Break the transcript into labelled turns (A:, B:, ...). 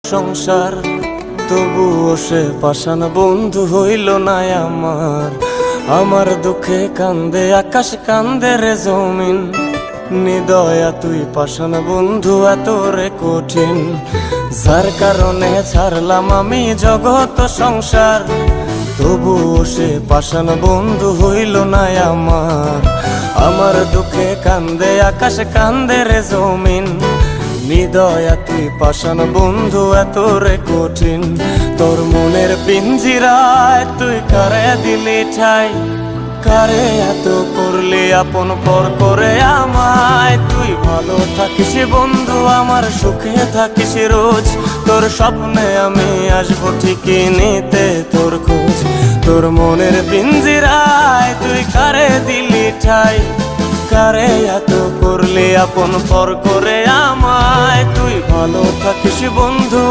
A: সংসার তবুও সে পাষাণ বন্ধু হইল না আমার। আমার দুঃখে কান্দে আকাশ, কান্দে রে জমিন। নিদয়া তুই পাষাণ বন্ধু এত রে কঠিন, যার কারণে ছাড়লাম আমি জগৎ সংসার। তবুও সে পাষাণ বন্ধু হইল না আমার। আমার দুঃখে কান্দে আকাশ, কান্দে রে জমিন। নিদয়া তুই পাষাণ বন্ধু এত রে কঠিন, তোর মনের পিঞ্জিরায় তুই কারে দিলি ঠাই। কারে এত করলি আপন পর করে আমায়। তুই ভালো থাকিস বন্ধু আমার, সুখে থাকিস রোজ। তোর স্বপ্নে আমি আসবো ঠিকই নিতে তোর খোঁজ। তোর মনের পিঞ্জিরায় তুই কারে দিলি ঠাই। কারে এত করলি আপন পর করে আমায়। তুই ভালো থাকিস বন্ধু।